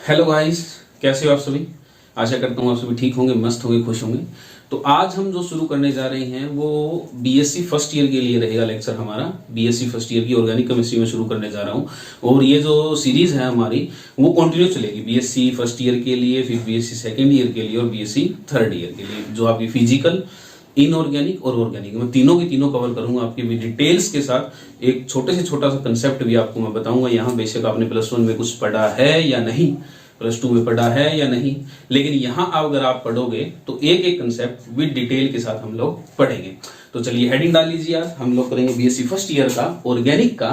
Hello guys, कैसे हो आप सभी। आशा करता हूँ आप सभी ठीक होंगे, मस्त होंगे, खुश होंगे। तो आज हम जो शुरू करने जा रहे हैं वो बीएससी फर्स्ट ईयर के लिए रहेगा लेक्चर हमारा। बीएससी फर्स्ट ईयर की ऑर्गेनिक केमिस्ट्री में शुरू करने जा रहा हूँ और ये जो सीरीज है हमारी वो कंटिन्यू चलेगी बीएससी फर्स्ट ईयर के लिए, फिर बीएससी सेकेंड ईयर के लिए और बीएससी थर्ड ईयर के लिए। जो आपकी फिजिकल, इनऑर्गेनिक और ऑर्गेनिक, मैं तीनों की तीनों कवर करूंगा आपकी भी डिटेल्स के साथ। एक छोटे से छोटा सा कंसेप्ट भी आपको मैं बताऊंगा यहाँ। बेशक आपने +1 में कुछ पढ़ा है या नहीं, +2 में पढ़ा है या नहीं, लेकिन यहाँ अगर आप पढ़ोगे तो एक एक कंसेप्ट विद डिटेल के साथ हम लोग पढ़ेंगे। तो चलिए हेडिंग डाल लीजिए। आज हम लोग करेंगे बीएससी फर्स्ट ईयर का ऑर्गेनिक का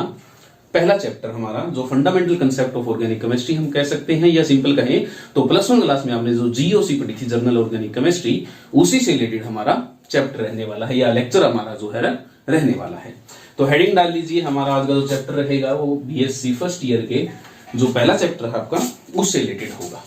पहला चैप्टर हमारा, जो fundamental concept of organic chemistry हम कह सकते हैं, या सिंपल कहें तो +1 क्लास में आपने जो जीओसी पढ़ी थी, जर्नल ऑर्गेनिक केमिस्ट्री, उसी से रिलेटेड हमारा चैप्टर रहने वाला है या लेक्चर हमारा जो है रहने वाला है। तो हेडिंग डाल लीजिए। हमारा आज का जो चैप्टर रहेगा वो बीएससी फर्स्ट ईयर के जो पहला चैप्टर है आपका उससे रिलेटेड होगा।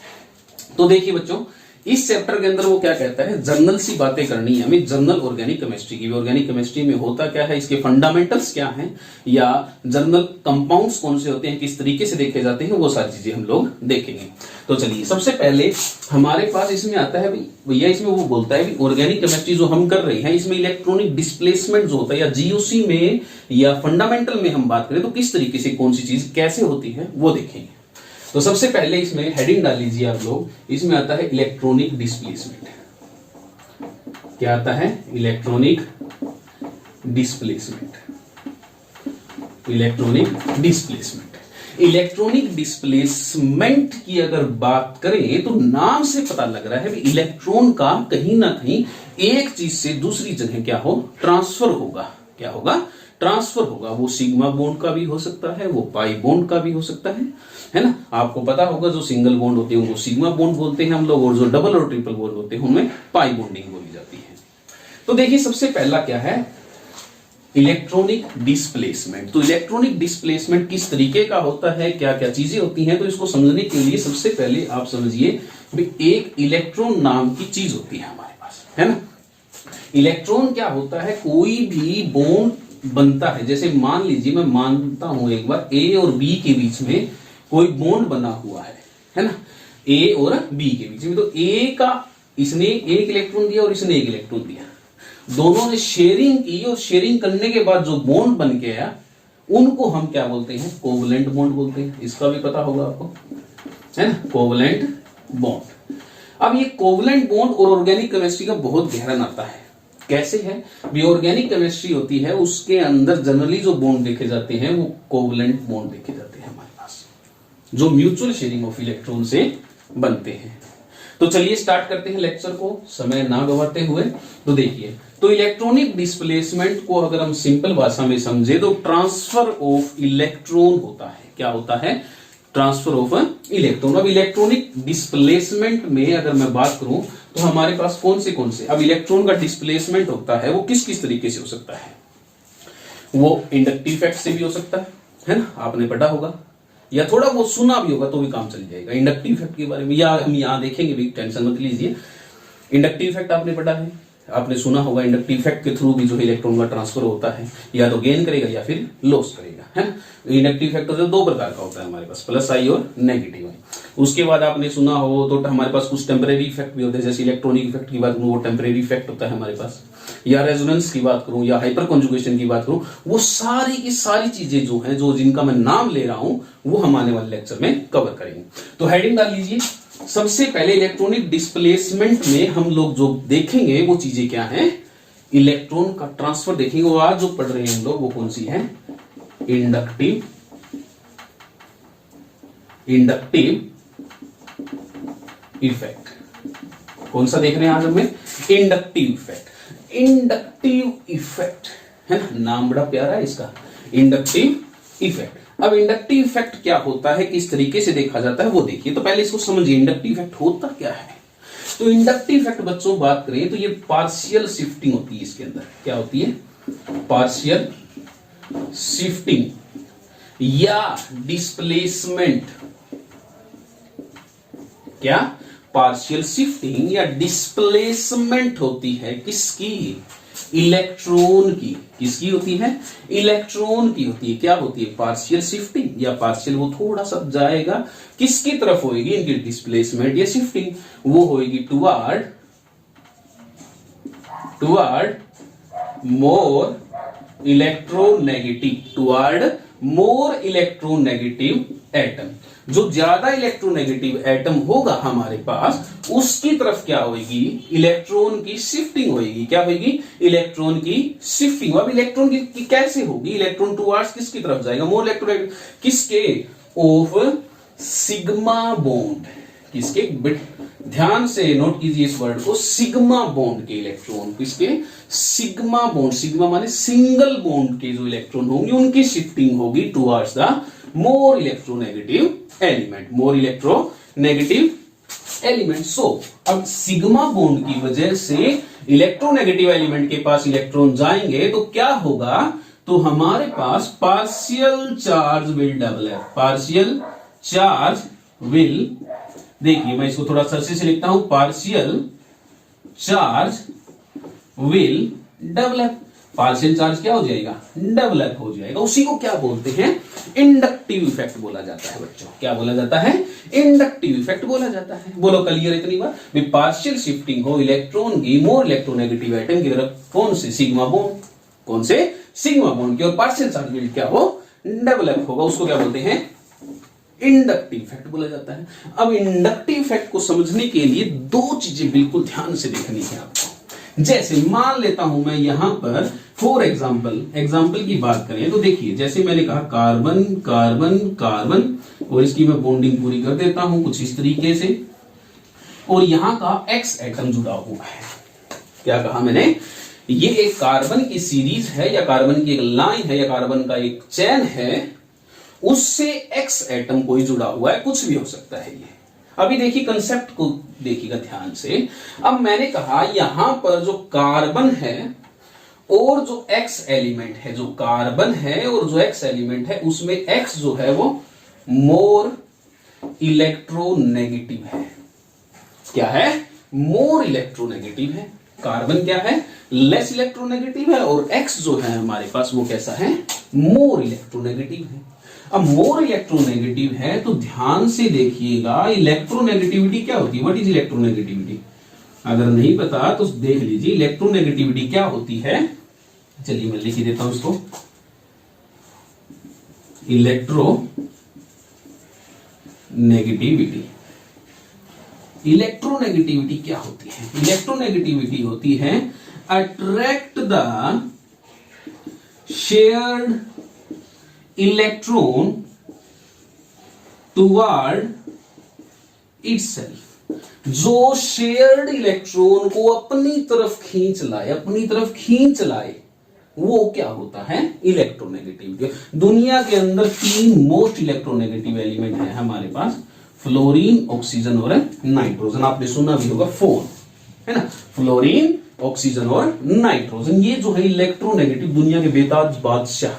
तो देखिए बच्चों, इस चैप्टर के अंदर वो क्या कहता है, जर्नल सी बातें करनी है हमें, जर्नल ऑर्गेनिक केमिस्ट्री की। ऑर्गेनिक केमिस्ट्री में होता क्या है, इसके फंडामेंटल्स क्या हैं, या जर्नल कंपाउंड्स कौन से होते हैं, किस तरीके से देखे जाते हैं, वो सारी चीजें हम लोग देखेंगे। तो चलिए सबसे पहले हमारे पास इसमें आता है भैया, इसमें वो बोलता है ऑर्गेनिक केमिस्ट्री जो हम कर रहे हैं इसमें इलेक्ट्रॉनिक डिस्प्लेसमेंट जो होता है, या जीओसी में या फंडामेंटल में हम बात करें तो किस तरीके से कौन सी चीज कैसे होती है वो देखेंगे। तो सबसे पहले इसमें हेडिंग डाल लीजिए आप लोग। इसमें आता है इलेक्ट्रॉनिक डिस्प्लेसमेंट। क्या आता है? Electronic displacement. Electronic displacement. Electronic displacement की अगर बात करें तो नाम से पता लग रहा है कि इलेक्ट्रॉन का कहीं ना कहीं एक चीज से दूसरी जगह क्या हो, ट्रांसफर होगा। क्या होगा? ट्रांसफर होगा। वो सिग्मा बॉन्ड का भी हो सकता है, वो पाई बॉन्ड का भी हो सकता है ना। आपको पता होगा जो सिंगल बॉन्ड होते हैं उनको सिग्मा बॉन्ड बोलते हैं हम लोग, और जो डबल और ट्रिपल बॉन्ड होते हैं उनमें पाई बॉन्डिंग बोली जाती है। तो देखिए सबसे पहला क्या है, इलेक्ट्रॉनिक डिस्प्लेसमेंट। तो इलेक्ट्रॉनिक डिस्प्लेसमेंट किस तरीके का होता है, क्या क्या चीजें होती हैं, तो इसको समझने के लिए सबसे पहले आप समझिए एक इलेक्ट्रॉन नाम की चीज होती है हमारे पास, है ना। इलेक्ट्रॉन क्या होता है, कोई भी बॉन्ड बनता है। जैसे मान लीजिए, मैं मानता हूं एक बार ए और बी के बीच में कोई बॉन्ड बना हुआ है ना, ए और बी के बीच में। तो ए का इसने एक इलेक्ट्रॉन दिया और इसने एक इलेक्ट्रॉन दिया, दोनों ने शेयरिंग की, और शेयरिंग करने के बाद जो बॉन्ड बन के आया उनको हम क्या बोलते हैं, कोवलेंट बॉन्ड बोलते हैं। इसका भी पता होगा आपको, है ना, कोवलेंट बॉन्ड। अब ये कोवलेंट बॉन्ड और ऑर्गेनिक केमिस्ट्री का बहुत गहरा नाता है। कैसे है? भी ऑर्गेनिक केमिस्ट्री होती है उसके अंदर जनरली जो बॉन्ड देखे जाते हैं वो कोवलेंट बॉन्ड देखे जाते हैं हमारे पास, जो म्यूचुअल शेयरिंग ऑफ इलेक्ट्रॉन से बनते हैं। तो चलिए स्टार्ट करते हैं लेक्चर को समय ना गवाते हुए। तो देखिए, तो इलेक्ट्रॉनिक डिस्प्लेसमेंट को अगर हम सिंपल भाषा में समझे तो ट्रांसफर ऑफ इलेक्ट्रॉन होता है। क्या होता है? Transfer of electron. अब इलेक्ट्रॉनिक डिस्प्लेसमेंट में अगर मैं बात करूं तो हमारे पास कौन से अब इलेक्ट्रॉन का डिस्प्लेसमेंट होता है वो किस किस तरीके से हो सकता है। वो इंडक्टिव इफेक्ट से भी हो सकता है ना, आपने पढ़ा होगा या थोड़ा बहुत सुना भी होगा तो भी काम चल जाएगा इंडक्टिव इफेक्ट के बारे में, या हम यहां देखेंगे भी, टेंशन मत लीजिए। इंडक्टिव इफेक्ट आपने पढ़ा है, आपने सुना होगा। इंडक्टिव इफेक्ट के थ्रू भी जो है इलेक्ट्रॉन का ट्रांसफर होता है, या तो गेन करेगा या फिर लॉस करेगा, है ना। इंडक्टिव इफेक्ट जो दो प्रकार का होता है हमारे पास, प्लस आई और नेगेटिव आई। उसके बाद आपने सुना हो तो हमारे पास कुछ टेम्परेरी इफेक्ट भी होते हैं। जैसे इलेक्ट्रॉनिक इफेक्ट की बात करूं वो टेम्परेरी इफेक्ट होता है हमारे पास, या रेजोनेंस की बात करूं या हाइपर कॉन्जुगेशन की बात करूं, वो सारी की सारी चीजें जो हैं, जो जिनका मैं नाम ले रहा हूं, वो हम आने वाले लेक्चर में कवर करेंगे। तो हेडिंग डाल लीजिए। सबसे पहले इलेक्ट्रॉनिक डिस्प्लेसमेंट में हम लोग जो देखेंगे वो चीजें क्या हैं, इलेक्ट्रॉन का ट्रांसफर देखेंगे। वो आज जो पढ़ रहे हैं हम लोग वो कौन सी है, इंडक्टिव इफेक्ट। कौन सा देख रहे हैं आज हमें, इंडक्टिव इफेक्ट। इंडक्टिव इफेक्ट है ना, नाम बड़ा प्यारा है इसका, इंडक्टिव इफेक्ट। अब इंडक्टिव इफेक्ट क्या होता है, किस तरीके से देखा जाता है वो देखिए। तो पहले इसको समझिए, इंडक्टिव इफेक्ट होता क्या है। तो इंडक्टिव इफेक्ट बच्चों बात करें तो ये पार्शियल शिफ्टिंग होती है इसके अंदर। क्या होती है? पार्शियल शिफ्टिंग या डिस्प्लेसमेंट। क्या? पार्शियल शिफ्टिंग या डिस्प्लेसमेंट होती है किसकी, इलेक्ट्रॉन की। किसकी होती है? इलेक्ट्रॉन की होती है। क्या होती है? पार्शियल शिफ्टिंग या पार्शियल, वो थोड़ा सा जाएगा किसकी तरफ होगी? इनकी डिस्प्लेसमेंट या शिफ्टिंग, वो होगी toward more electronegative, toward more electronegative atom. जो ज्यादा इलेक्ट्रोनेगेटिव एटम होगा हमारे पास, उसकी तरफ क्या होगी? इलेक्ट्रॉन की शिफ्टिंग होगी। क्या होगी? इलेक्ट्रॉन की शिफ्टिंग। अब इलेक्ट्रॉन की कैसे होगी? इलेक्ट्रॉन टुवर्ड्स किसकी तरफ जाएगा? मोर इलेक्ट्रोनेगेटिव किसके? Of sigma bond. किसके? ध्यान से नोट कीजिए इस वर्ड को, सिग्मा बॉन्ड के इलेक्ट्रॉन। किसके? Sigma bond. सिग्मा माने सिंगल बॉन्ड के जो इलेक्ट्रॉन होंगे उनकी शिफ्टिंग होगी towards the more electronegative element, more electronegative element. So अब सिग्मा बॉन्ड की वजह से इलेक्ट्रोनेगेटिव एलिमेंट के पास इलेक्ट्रॉन जाएंगे तो क्या होगा? तो हमारे पास partial charge will develop. Partial charge will, देखिए मैं इसको थोड़ा सरसे से लिखता हूं, partial charge will develop. Partial charge क्या हो जाएगा? डेवलप हो जाएगा। उसी को क्या बोलते हैं? इंडक्टिव इफेक्ट बोला जाता है बच्चों। क्या बोला जाता है? इंडक्टिव इफेक्ट बोला जाता है। बोलो क्लियर इतनी बार? पार्शियल शिफ्टिंग हो इलेक्ट्रॉन की मोर इलेक्ट्रोनेगेटिव एटम की तरफ, कौन से? Sigma bond. कौन से? सिग्मा बॉन्ड की। और पार्शियल चार्ज विल क्या हो? डेवलप होगा। उसको क्या बोलते हैं? इंडक्टिव इफेक्ट बोला जाता है। अब इंडक्टिव इफेक्ट को समझने के लिए दो चीजें बिल्कुल ध्यान से देखनी है आपको। जैसे मान लेता हूं मैं यहां पर फॉर एग्जाम्पल की बात करें तो देखिए, जैसे मैंने कहा कार्बन कार्बन कार्बन, और इसकी मैं बॉन्डिंग पूरी कर देता हूं कुछ इस तरीके से, और यहां का एक्स एटम जुड़ा हुआ है। क्या कहा मैंने? ये एक कार्बन की सीरीज है, या कार्बन की एक लाइन है, या कार्बन का एक चेन है, उससे एक्स एटम कोई जुड़ा हुआ है। कुछ भी हो सकता है ये। अभी देखिए कंसेप्ट को देखिएगा ध्यान से। अब मैंने कहा यहां पर जो कार्बन है और जो एक्स एलिमेंट है, जो कार्बन है और जो एक्स एलिमेंट है, उसमें एक्स जो है वो मोर इलेक्ट्रोनेगेटिव है। क्या है? मोर इलेक्ट्रोनेगेटिव है। कार्बन क्या है? लेस इलेक्ट्रोनेगेटिव है, और एक्स जो है हमारे पास वो कैसा है? मोर इलेक्ट्रोनेगेटिव है। अब मोर इलेक्ट्रोनेगेटिव है तो ध्यान से देखिएगा, इलेक्ट्रोनेगेटिविटी क्या होती है? What is electronegativity? अगर नहीं पता तो देख लीजिए, इलेक्ट्रोनेगेटिविटी क्या होती है। चलिए मैं लिख देता हूं इसको। इलेक्ट्रोनेगेटिविटी, इलेक्ट्रोनेगेटिविटी क्या होती है? इलेक्ट्रोनेगेटिविटी होती है attract the shared electron toward itself. जो शेयर्ड इलेक्ट्रॉन को अपनी तरफ खींच लाए, वो क्या होता है? इलेक्ट्रोनेगेटिव। दुनिया के अंदर 3 मोस्ट इलेक्ट्रोनेगेटिव एलिमेंट है हमारे पास, फ्लोरीन, ऑक्सीजन और नाइट्रोजन। आपने सुना भी होगा फोन, है ना? फ्लोरीन, ऑक्सीजन और नाइट्रोजन, ये जो है इलेक्ट्रोनेगेटिव, दुनिया के बेताज बादशाह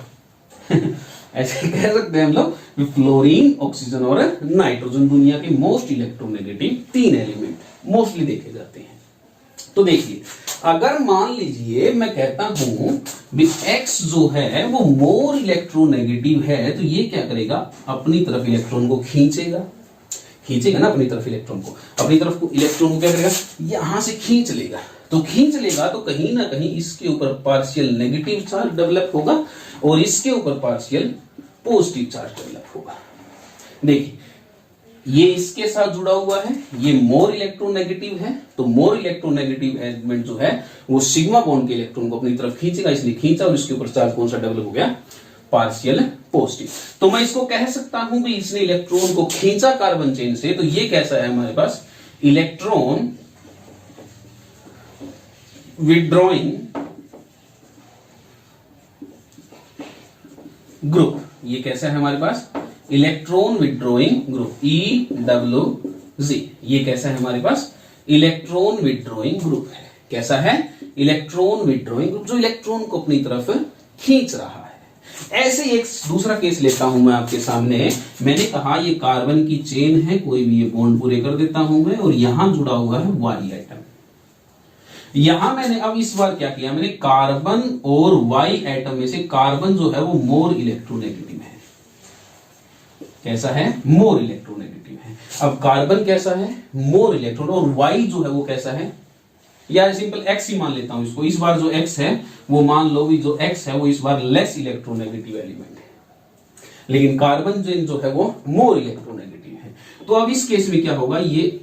ऐसे कह सकते हैं हम लोग। फ्लोरीन, ऑक्सीजन और नाइट्रोजन दुनिया के मोस्ट इलेक्ट्रोनेगेटिव 3 एलिमेंट मोस्टली देखे जाते हैं। तो देखिए, अगर मान लीजिए मैं कहता हूं भी एक्स जो है वो मोर इलेक्ट्रोनेगेटिव है, तो ये क्या करेगा? अपनी तरफ इलेक्ट्रॉन को खींचेगा ना, अपनी तरफ इलेक्ट्रॉन को क्या करेगा? यहां से खींच लेगा। तो कहीं ना कहीं इसके ऊपर पार्शियल नेगेटिव चार्ज डेवलप होगा और इसके ऊपर पार्शियल पॉजिटिव चार्ज डेवलप होगा। देखिए, ये इसके साथ जुड़ा हुआ है, ये मोर इलेक्ट्रोनेगेटिव है, तो मोर इलेक्ट्रोनेगेटिव एलिमेंट जो है वो सिग्मा बॉन्ड के इलेक्ट्रॉन को अपनी तरफ खींचेगा, इसलिए खींचा, और इसके ऊपर चार्ज कौन सा डेवलप हो गया? Partial positive. तो मैं इसको कह सकता हूं कि इसने इलेक्ट्रॉन को खींचा कार्बन चेन से, तो ये कैसा है हमारे पास? Electron withdrawing group. ये कैसा है हमारे पास? Electron withdrawing group, EWG। ये कैसा है हमारे पास? इलेक्ट्रॉन विड्रॉइंग ग्रुप है। कैसा है? इलेक्ट्रॉन विड्रॉइंग ग्रुप, जो इलेक्ट्रॉन को अपनी तरफ खींच रहा है। ऐसे एक दूसरा केस लेता हूं मैं आपके सामने। मैंने कहा ये कार्बन की चेन है, कोई भी ये बॉन्ड पूरे कर देता हूं मैं, और यहां जुड़ा हुआ है वाई एटम। यहां मैंने अब इस बार क्या किया, मैंने कार्बन और वाई एटम में से कार्बन जो है वो मोर इलेक्ट्रोनेगेटिव है। कैसा है? मोर इलेक्ट्रोनेगेटिव है। अब कार्बन कैसा है? More electron. और वाई जो है वो कैसा है, या सिंपल एक्स ही मान लेता हूं इसको। इस बार जो एक्स है वो मान लो भी जो एक्स है वो इस बार लेस इलेक्ट्रोनेगेटिव एलिमेंट है, लेकिन कार्बन जो है वो मोर इलेक्ट्रोनेगेटिव है। तो अब इस केस में क्या होगा, ये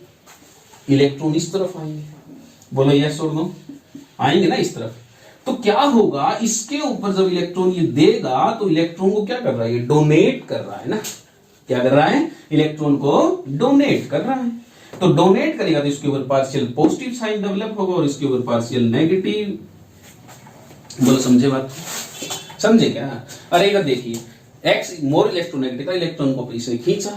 इलेक्ट्रॉन इस तरफ आएंगे, बोलो यस और नो, आएंगे ना इस तरफ। तो क्या होगा, इसके ऊपर जब इलेक्ट्रॉन ये देगा तो इलेक्ट्रॉन को क्या कर रहा है, ये डोनेट कर रहा है ना। क्या कर रहा है? इलेक्ट्रॉन को डोनेट कर रहा है। तो डोनेट करेगा तो इसके ऊपर पार्शियल पॉजिटिव साइन डेवलप होगा और इसके ऊपर पार्शियल नेगेटिव। बोलो समझे बात? समझे क्या? अरे इधर देखिए, एक्स मोर इलेक्ट्रोनेगेटिव का इलेक्ट्रॉन को इसे खींचा,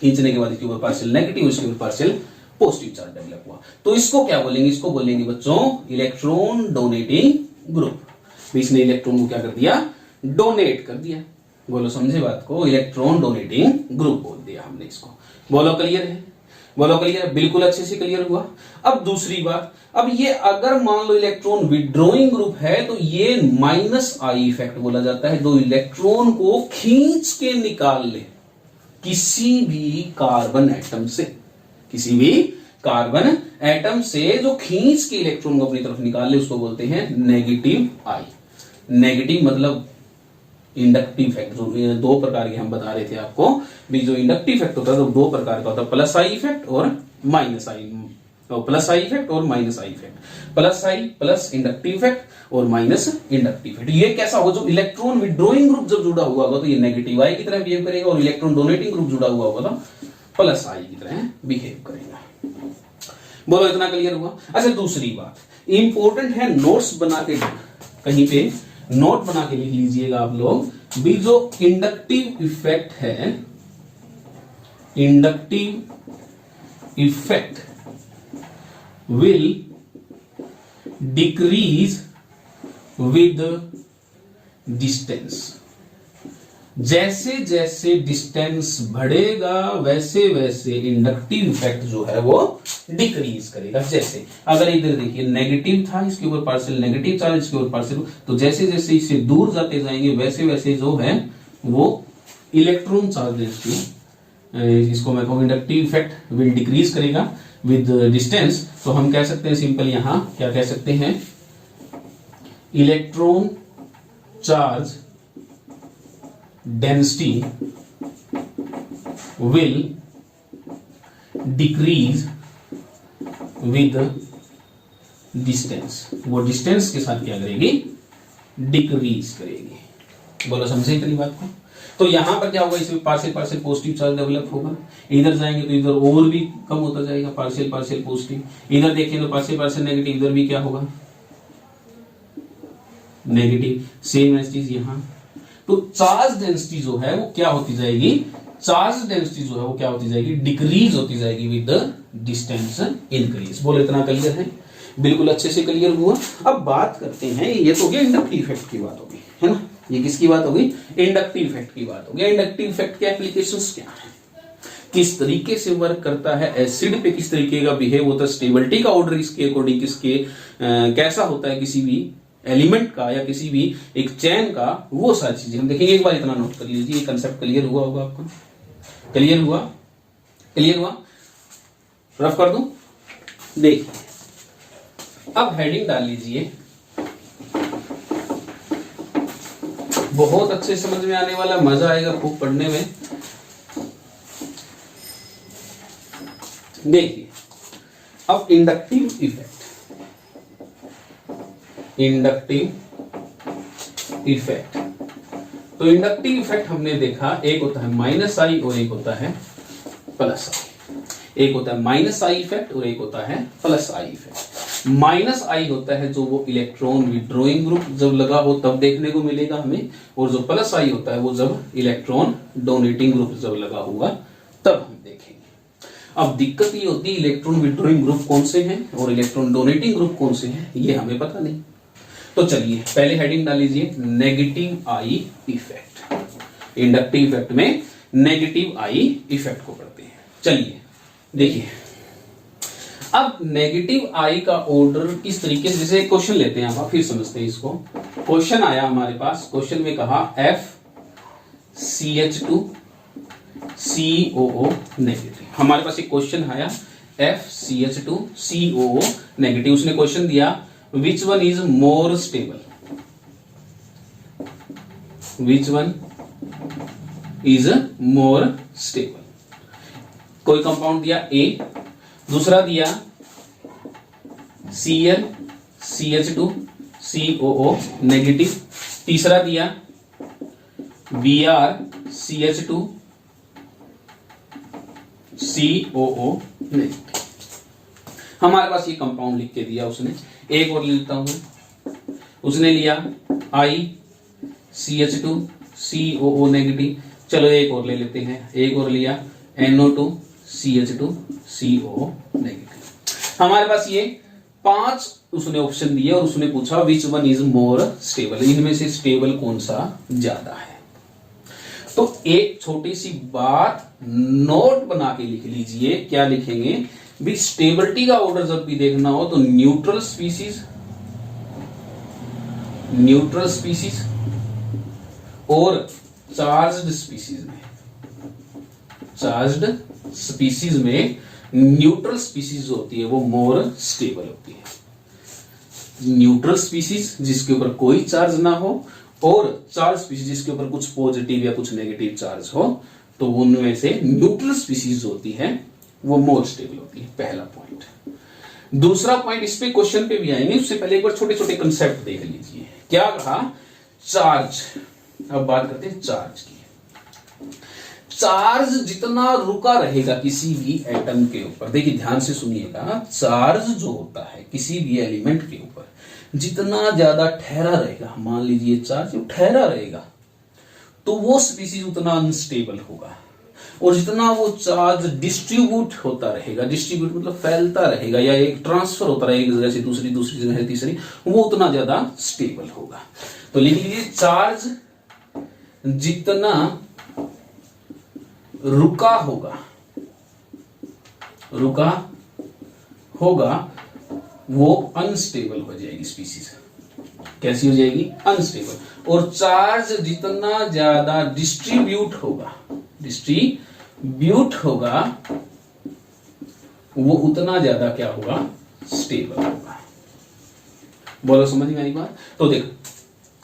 खींचने के बाद इसके ऊपर पार्शियल नेगेटिव, इसके ऊपर पार्शियल पॉजिटिव चार्ज डेवलप हुआ। तो इसको क्या बोलेंगे? इसको बोलेंगे बच्चों इलेक्ट्रॉन डोनेटिंग ग्रुप। इसने इलेक्ट्रॉन को क्या कर दिया? डोनेट कर दिया। बोलो समझे बात को? इलेक्ट्रॉन डोनेटिंग ग्रुप बोल दिया हमने इसको। बोलो क्लियर है? बोलो क्लियर है? बिल्कुल अच्छे से क्लियर हुआ। अब दूसरी बात, अब ये अगर मान लो इलेक्ट्रॉन विड्रॉइंग ग्रुप है तो ये माइनस आई इफेक्ट बोला जाता है। दो इलेक्ट्रॉन को खींच के निकाल ले किसी भी कार्बन एटम से, किसी भी कार्बन एटम से जो खींच के इलेक्ट्रॉन को अपनी तरफ निकाल ले उसको बोलते हैं नेगेटिव आई। नेगेटिव मतलब इंडक्टिव इफेक्ट। जो दो प्रकार के हम बता रहे थे आपको भी, जो इंडक्टिव इफेक्ट होता है तो दो प्रकार का होता है, प्लस आई इफेक्ट और minus I. Plus I effect और minus I effect. Plus I plus inductive effect और माइनस इंडक्टिव इफेक्ट। ये कैसा हो, जो इलेक्ट्रॉन विड्रॉइंग ग्रुप जब जुड़ा हुआ होगा तो ये नेगेटिव आई की तरह बिहेव करेगा, और इलेक्ट्रॉन डोनेटिंग ग्रुप जुड़ा हुआ होगा तो प्लस आई की तरह बिहेव करेगा। बोलो इतना क्लियर हुआ? अच्छा दूसरी बात इंपॉर्टेंट है, नोट्स बना के कहीं पे नोट बना के लिख लीजिएगा आप लोग भी। जो इंडक्टिव इफेक्ट है, inductive effect will decrease with distance. जैसे जैसे डिस्टेंस बढ़ेगा वैसे वैसे इंडक्टिव इफेक्ट जो है वो डिक्रीज करेगा। जैसे अगर इधर देखिए नेगेटिव था, इसके ऊपर पार्शियल नेगेटिव चार्ज, इसके ऊपर पार्शियल, तो जैसे जैसे इससे दूर जाते जाएंगे वैसे वैसे जो है वो इलेक्ट्रॉन चार्ज डेंसिटी, इसको मैं कहूँ इंडक्टिव इफेक्ट विल डिक्रीज करेगा विद डिस्टेंस। तो हम कह सकते हैं सिंपल, यहां क्या कह सकते हैं, electron charge density will decrease with distance। वो डिस्टेंस के साथ क्या करेगी? डिक्रीज करेगी। बोलो समझे इतनी बात को? तो यहां पर क्या होगा, इसमें partial partial positive charge develop होगा। इधर जाएंगे तो इधर और भी कम होता जाएगा, पार्शियल पार्शियल पॉजिटिव। इधर देखिए तो पार्शियल पार्शियल नेगेटिव, इधर भी क्या होगा? नेगेटिव। सेम चीज यहां। तो चार्ज डेंसिटी जो है वो क्या होती जाएगी? चार्ज डेंसिटी जो है वो क्या होती जाएगी? डिक्रीज होती जाएगी विद द डिस्टेंस इंक्रीज। बोलो इतना क्लियर है? बिल्कुल अच्छे से क्लियर हुआ। अब बात करते हैं, ये तो गया इंडक्टिव इफेक्ट की बात होगी, है ना। ये किसकी बात होगी? इंडक्टिव इफेक्ट की बात होगी। इंडक्टिव इफेक्ट के एप्लीकेशंस क्या है, किस तरीके से वर्क करता है, एसिड पे किस तरीके का बिहेव होता है, स्टेबिलिटी का ऑर्डर इसके अकॉर्डिंग किसके कैसा होता है, किसी भी एलिमेंट का या किसी भी एक चैन का, वो सारी चीजें हम देखेंगे। एक बार इतना नोट कर लीजिए, ये कंसेप्ट क्लियर हुआ होगा आपको? क्लियर हुआ? क्लियर हुआ? रफ कर दूं? देखिए अब हेडिंग डाल लीजिए, बहुत अच्छे समझ में आने वाला, मजा आएगा खूब पढ़ने में। देखिए अब इंडक्टिव इफेक्ट, इंडक्टिव इफेक्ट, तो इंडक्टिव इफेक्ट हमने देखा एक होता है माइनस आई और एक होता है प्लस आई। एक होता है माइनस आई इफेक्ट और एक होता है प्लस आई इफेक्ट। माइनस आई होता है जो वो इलेक्ट्रॉन विड्रॉइंग ग्रुप जब लगा हो तब देखने को मिलेगा हमें, और जो प्लस आई होता है वो जब इलेक्ट्रॉन डोनेटिंग ग्रुप जब लगा होगा तब हम देखेंगे। अब दिक्कत ये होती है इलेक्ट्रॉन विड्रॉइंग ग्रुप कौन से हैं और इलेक्ट्रॉन डोनेटिंग ग्रुप कौन से हैं, ये हमें पता नहीं। तो चलिए पहले हेडिंग डाल लीजिए, negative I effect. Inductive effect में नेगेटिव आई इफेक्ट को पढ़ते हैं। चलिए देखिए, अब नेगेटिव आई का ऑर्डर किस तरीके से, जैसे क्वेश्चन लेते हैं आप, फिर समझते हैं इसको। क्वेश्चन आया हमारे पास, क्वेश्चन में कहा FCH2 COO नेगेटिव। हमारे पास एक क्वेश्चन आया FCH2 COO नेगेटिव। उसने क्वेश्चन दिया which one is more stable, which one is more stable. कोई कंपाउंड दिया A, दूसरा दिया Cl CH2 COO नेगेटिव, तीसरा दिया Br CH2 COO नेगेटिव। हमारे पास ये कंपाउंड लिख के दिया उसने। एक और लेता हूं, उसने लिया I CH2 COO नेगेटिव। चलो एक और ले लेते हैं, एक और लिया NO2 CH2 COO नेगेटिव। हमारे पास ये 5 उसने ऑप्शन दिए और उसने पूछा which one is more stable, इनमें से स्टेबल कौन सा ज्यादा है। तो एक छोटी सी बात नोट बना के लिख लीजिए। क्या लिखेंगे भी, स्टेबिलिटी का ऑर्डर जब भी देखना हो तो न्यूट्रल स्पीसीज, न्यूट्रल स्पीसीज और चार्ज्ड स्पीसीज में, चार्ज्ड स्पीसीज में न्यूट्रल स्पीसीज जो होती है वो मोर स्टेबल होती है। न्यूट्रल स्पीसीज जिसके ऊपर कोई चार्ज ना हो और चार्ज स्पीसीज जिसके ऊपर कुछ पॉजिटिव या कुछ नेगेटिव चार्ज हो, तो उनमें से न्यूट्रल स्पीसीज होती है वो मोर स्टेबल होती है। पहला पॉइंट। दूसरा पॉइंट, इस पे क्वेश्चन पे भी आएंगे, उससे पहले एक बार छोटे छोटे कंसेप्ट देख लीजिए। क्या कहा, चार्ज। अब बात करते हैं चार्ज की। चार्ज जितना रुका रहेगा किसी भी एटम के ऊपर, देखिए ध्यान से सुनिएगा, चार्ज जो होता है किसी भी एलिमेंट के ऊपर जितना ज्यादा ठहरा रहेगा, मान लीजिए चार्ज ठहरा रहेगा, तो वो स्पीसीज उतना अनस्टेबल होगा। और जितना वो चार्ज डिस्ट्रीब्यूट होता रहेगा, डिस्ट्रीब्यूट मतलब फैलता रहेगा या एक ट्रांसफर होता रहेगा एक जगह से दूसरी, दूसरी जगह से तीसरी, वो उतना ज्यादा स्टेबल होगा। तो लिख लीजिए, चार्ज जितना रुका होगा, रुका होगा वो अनस्टेबल हो जाएगी स्पीसीज। कैसी हो जाएगी, अनस्टेबल। और चार्ज जितना ज्यादा डिस्ट्रीब्यूट होगा, डिस्ट्रीब्यूट होगा, वो उतना ज्यादा क्या होगा, स्टेबल होगा। बोलो समझ में आई बात। तो देखो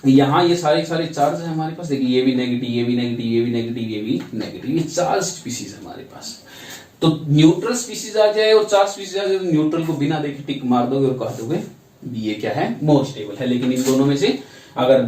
यहां ये सारे सारे चार्ज है हमारे पास, देखिए ये भी नेगेटिव, ये भी नेगेटिव, ये भी नेगेटिव, ये भी नेगेटिव, ये चार्ज स्पीसीज है हमारे पास। तो न्यूट्रल स्पीसीज आ जाए और चार्ज स्पीसीज आ जाए तो न्यूट्रल को बिना देखे टिक मार दोगे और कह दोगे ये क्या है, मोर स्टेबल है। लेकिन इन दोनों में से अगर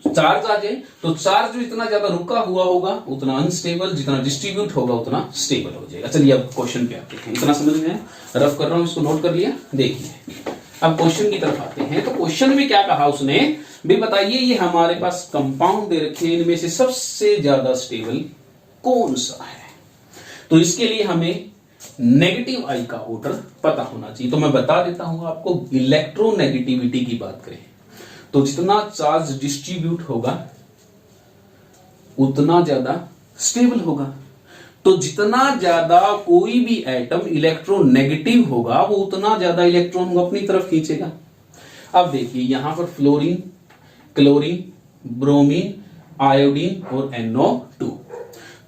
चार्ज आ जाए तो चार्ज जो इतना ज्यादा रुका हुआ होगा उतना अनस्टेबल, जितना डिस्ट्रीब्यूट होगा उतना स्टेबल हो जाएगा। चलिए अब क्वेश्चन पे आते हैं। इतना समझ में रफ कर रहा हूं, इसको नोट कर लिया। देखिए अब क्वेश्चन की तरफ आते हैं। तो क्वेश्चन में क्या कहा उसने भी, बताइए ये हमारे पास कंपाउंड दे रखे हैं, इनमें से सबसे ज्यादा स्टेबल कौन सा है। तो इसके लिए हमें नेगेटिव आई का ऑर्डर पता होना चाहिए। तो मैं बता देता हूं आपको, इलेक्ट्रोनेगेटिविटी की बात करें तो जितना चार्ज डिस्ट्रीब्यूट होगा उतना ज्यादा स्टेबल होगा। तो जितना ज्यादा कोई भी एटम इलेक्ट्रोनेगेटिव होगा वो उतना ज्यादा इलेक्ट्रॉन को अपनी तरफ खींचेगा। अब देखिए यहां पर फ्लोरीन, क्लोरीन, ब्रोमीन, आयोडीन और NO2,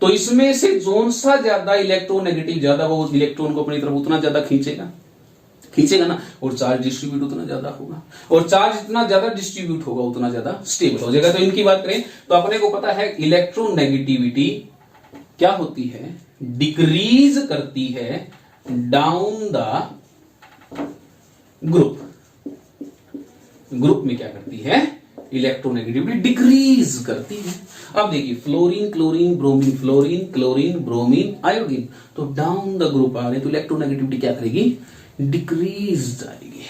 तो इसमें से कौन सा ज्यादा इलेक्ट्रोनेगेटिव ज्यादा वो इलेक्ट्रॉन को अपनी तरफ उतना ज्यादा खींचेगा, खींचेगा ना। और चार्ज डिस्ट्रीब्यूट उतना ज्यादा होगा, और चार्ज जितना ज्यादा डिस्ट्रीब्यूट होगा उतना ज्यादा स्टेबल हो जाएगा। तो इनकी बात करें तो अपने को पता है इलेक्ट्रोनेगेटिविटी क्या होती है, डिक्रीज करती है डाउन द ग्रुप। ग्रुप में क्या करती है, इलेक्ट्रोनेगेटिविटी डिक्रीज करती है। अब देखिए fluorine, chlorine, bromine, fluorine, chlorine, bromine, iodine, तो डाउन द ग्रुप आ रहे, तो इलेक्ट्रोनेगेटिविटी क्या करेगी, डिक्रीज जाएगी।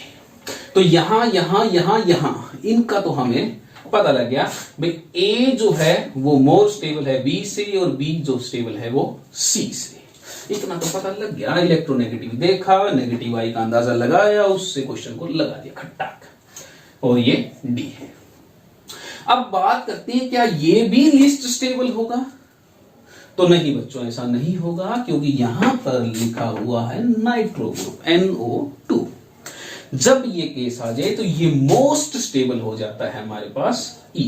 तो यहां यहां यहां यहां इनका तो हमें पता लग गया भाई, ए जो है वो मोर स्टेबल है बी से, और बी जो स्टेबल है वो सी से। इतना तो पता लग गया। इलेक्ट्रोनेगेटिव देखा, नेगेटिव आई का अंदाजा लगाया, उससे क्वेश्चन को लगा दिया खट्टाक, और ये डी है। अब बात करते हैं क्या ये भी लिस्ट स्टेबल होगा। तो नहीं बच्चों, ऐसा नहीं होगा, क्योंकि यहां पर लिखा हुआ है नाइट्रो ग्रुप NO2। जब ये केस आ जाए तो ये मोस्ट स्टेबल हो जाता है हमारे पास E,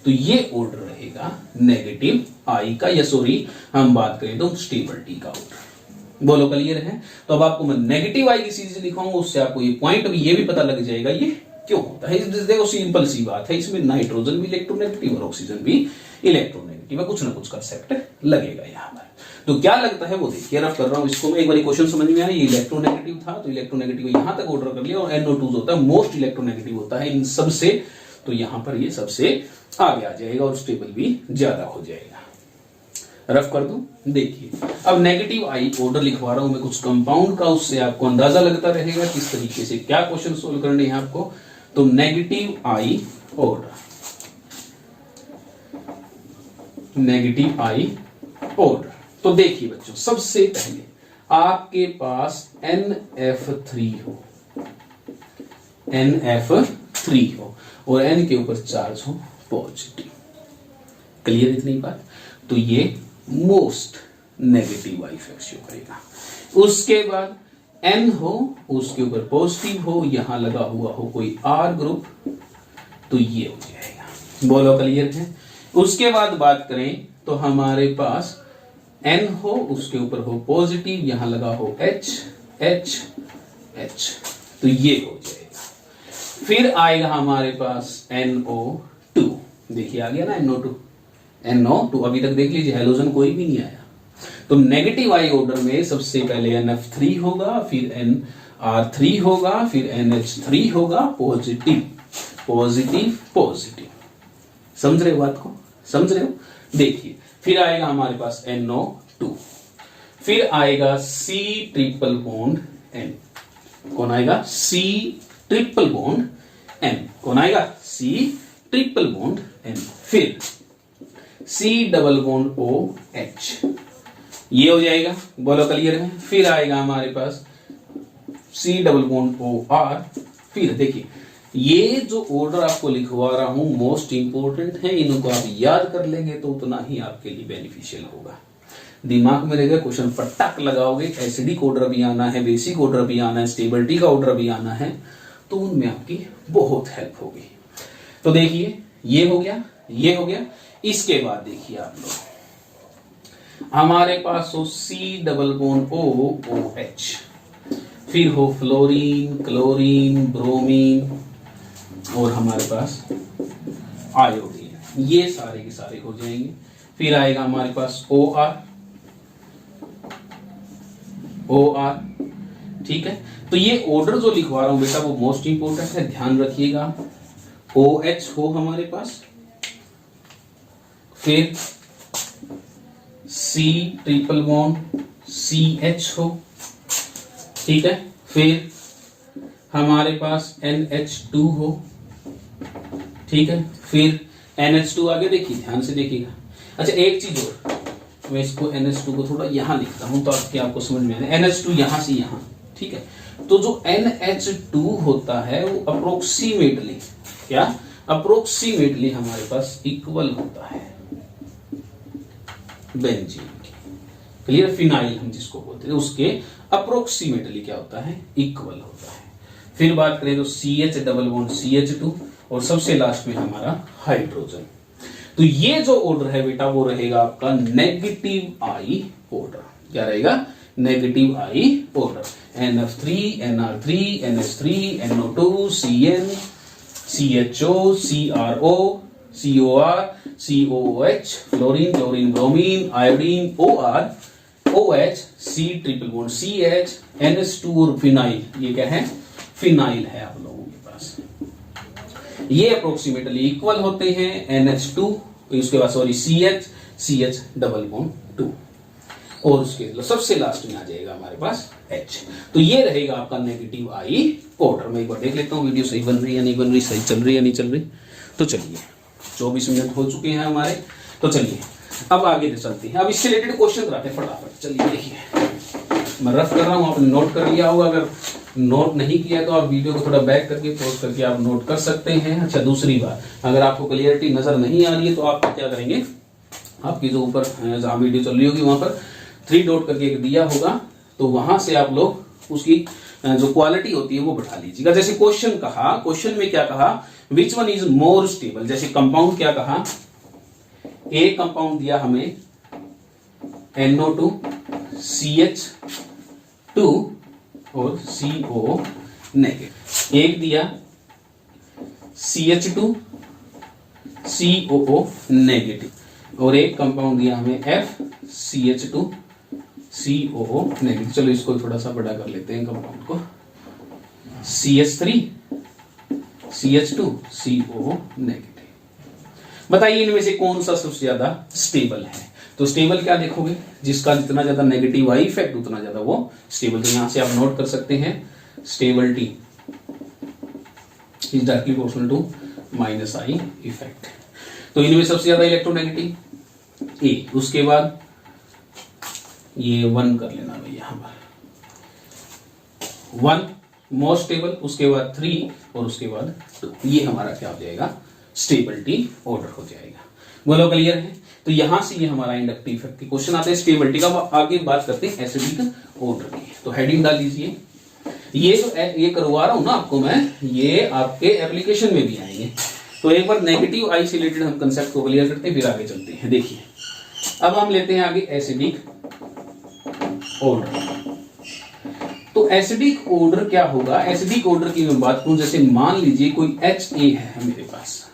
तो ये ऑर्डर रहेगा नेगेटिव I का, या सॉरी हम बात करें तो स्टेबिलिटी का ऑर्डर। बोलो क्लियर है? तो अब आपको मैं नेगेटिव I की सीरीज लिखाऊंगा, उससे आपको ये पॉइंट भी ये भी पता लग जाएगा ये क्यों होता है। देखो सिंपल सी बात है, इसमें नाइट्रोजन भी इलेक्ट्रोनेगेटिव और ऑक्सीजन भी इलेक्ट्रोनेगेटिव है, कुछ ना कुछ कंसेप्ट लगेगा यहाँ पर। तो क्या लगता है वो देखिए, रफ कर रहा हूं इसको मैं, एक बार क्वेश्चन समझ में आया। ये इलेक्ट्रोनेगेटिव था, तो इलेक्ट्रोनेगेटिव यहां तक ऑर्डर कर लिया, और NO2 होता है मोस्ट इलेक्ट्रोनेगेटिव होता है इन सबसे, तो यहां पर ये सबसे आगे आ जाएगा और स्टेबल भी ज्यादा हो जाएगा। रफ कर दूं, देखिए अब नेगेटिव I ऑर्डर लिखवा रहा हूं मैं कुछ कंपाउंड का, उससे आपको अंदाजा लगता रहेगा किस तरीके से क्या क्वेश्चन सोल्व करने हैं आपको। तो negative I order, negative I order, तो देखिए बच्चों सबसे पहले आपके पास NF3 हो, NF3 हो और N के ऊपर चार्ज हो पॉजिटिव। क्लियर इतनी बात? तो ये मोस्ट नेगेटिव I फ्रैक्शन करेगा। उसके बाद N हो, उसके ऊपर पॉजिटिव हो, यहां लगा हुआ हो कोई R ग्रुप, तो ये हो जाएगा। बोलो क्लियर है? उसके बाद बात करें तो हमारे पास N हो, उसके ऊपर हो पॉजिटिव, यहां लगा हो H, तो ये हो जाएगा। फिर आएगा हमारे पास NO2, देखिए आ गया ना NO2, अभी तक देख लीजिए हेलोजन कोई भी नहीं आया। तो नेगेटिव I ऑर्डर में सबसे पहले NF3 होगा, फिर NR3 होगा, फिर NH3 होगा, पॉजिटिव पॉजिटिव पॉजिटिव। समझ रहे हो बात को? समझ रहे हो? देखिए फिर आएगा हमारे पास NO2, फिर आएगा C ट्रिपल बॉन्ड N। कौन आएगा? C triple bond N। कौन आएगा? C triple bond N। फिर C डबल बॉन्ड OH, ये हो जाएगा। बोलो क्लियर है? फिर आएगा हमारे पास C डबल बॉन्ड OR। फिर देखिए ये जो ऑर्डर आपको लिखवा रहा हूं मोस्ट इंपोर्टेंट है, इनको आप याद कर लेंगे तो उतना ही आपके लिए बेनिफिशियल होगा। दिमाग में रहेगा, क्वेश्चन पटक लगाओगे, एसिडिक ऑर्डर भी आना है, बेसिक ऑर्डर भी आना है, स्टेबिलिटी का ऑर्डर भी आना है, तो उनमें आपकी बहुत हेल्प होगी। तो देखिए ये हो गया, ये हो गया। इसके बाद देखिए आप लोग, हमारे पास हो C डबल बॉन्ड OH, फिर हो फ्लोरीन, क्लोरीन, ब्रोमीन और हमारे पास आयोडीन, ये सारे के सारे हो जाएंगे। फिर आएगा हमारे पास OR, ठीक है। तो ये ऑर्डर जो लिखवा रहा हूं बेटा वो मोस्ट इंपोर्टेंट है, ध्यान रखिएगा। OH हो हमारे पास, फिर C ट्रिपल बॉन्ड CH हो, ठीक है। फिर हमारे पास NH2 हो, ठीक है। फिर NH2 आगे देखिए, ध्यान से देखिएगा। अच्छा एक चीज और, मैं इसको NH2 को थोड़ा यहां लिखता हूं तो आपको समझ में आए। NH2 यहां से यहां, ठीक है। तो जो NH2 होता है वो अप्रोक्सीमेटली क्या, अप्रोक्सीमेटली हमारे पास इक्वल होता है बेंजीन। क्लियर? फिनाइल हम जिसको बोलते हैं उसके अप्रोक्सीमेटली क्या होता है, इक्वल होता है। फिर बात करें तो CH डबल बॉन्ड CH2 और सबसे लास्ट में हमारा हाइड्रोजन। तो ये जो ऑर्डर है बेटा वो रहेगा आपका नेगेटिव I ऑर्डर। क्या रहेगा? Negative I order. NF3, NR3, NH3, NO2, CN, CHO, CRO, COR, COOH, fluorine, chlorine, bromine, iodine, OR, OH, C triple bond CH, NH2 और फिनाइल। ये क्या है? फिनाइल है आप लोगों के पास। ये अप्रोक्सीमेटली इक्वल होते हैं। NH2, उसके बाद सॉरी CH डबल बॉन्ड 2 और उसके सबसे लास्ट में आ जाएगा हमारे पास H। तो ये रहेगा आपका नेगेटिव I ऑर्डर। मैं एक बार देख लेता हूँ वीडियो सही बन रही है या नहीं बन रही, सही चल रही है या नहीं चल रही। तो चलिए 24 मिनट हो चुके हैं हमारे, तो चलिए अब आगे चलते हैं। अब इससे रिलेटेड क्वेश्चन कराते हैं फटाफट। चलिए देखिए मैं रफ कर रहा हूँ, आपने नोट कर लिया होगा। अगर नोट नहीं किया तो आप वीडियो को थोड़ा बैक करके पॉज करके आप नोट कर सकते हैं। अच्छा दूसरी बात, अगर आपको क्लियरिटी नजर नहीं आ रही है तो आप क्या करेंगे, आपकी जो ऊपर जहां वीडियो चल रही होगी वहां पर 3 डॉट करके एक दिया होगा, तो वहां से आप लोग उसकी जो क्वालिटी होती है वो बढ़ा लीजिएगा। जैसे क्वेश्चन कहा, क्वेश्चन में क्या कहा, which one is more stable. जैसे कंपाउंड क्या कहा, ए कंपाउंड दिया हमें NO2 CH2 और CO नेगेटिव, एक दिया CH2 COO नेगेटिव और एक कंपाउंड दिया हमें FCH2 COO नेगेटिव। चलो इसको थोड़ा सा बड़ा कर लेते हैं कंपाउंड को, CH3 CH2 COO नेगेटिव। बताइए इनमें से कौन सा सबसे ज्यादा स्टेबल है। तो स्टेबल क्या देखोगे, जिसका जितना ज्यादा नेगेटिव आई इफेक्ट उतना ज्यादा वो स्टेबल। तो यहां से आप नोट कर सकते हैं stability is directly proportional to minus I effect. तो इनमें सबसे ज्यादा इलेक्ट्रोनेगेटिव ए, उसके बाद ये 1 कर लेना भाई, यहां पर 1 मोस्ट स्टेबल, उसके बाद 3 और उसके बाद 2। ये हमारा क्या हो जाएगा, स्टेबिलिटी ऑर्डर हो जाएगा। बोलो क्लियर है। तो यहां से ये हमारा इंडक्टिव इफेक्ट के क्वेश्चन आते हैं स्टेबिलिटी का। आगे बात करते हैं एसिडिक ऑर्डर की। तो हेडिंग डाल लीजिए, ये जो ये करवा रहा हूं ना आपको मैं, ये आपके एप्लीकेशन में भी आएंगे। तो एक बार नेगेटिव आई से रिलेटेड हम कंसेप्ट को क्लियर करते हैं, फिर आगे चलते हैं। देखिए अब हम लेते हैं आगे एसिडिक ऑर्डर। तो एसिडिक ऑर्डर क्या होगा, एसिडिक ऑर्डर की मैं बात करूं, जैसे मान लीजिए कोई HA है मेरे पास,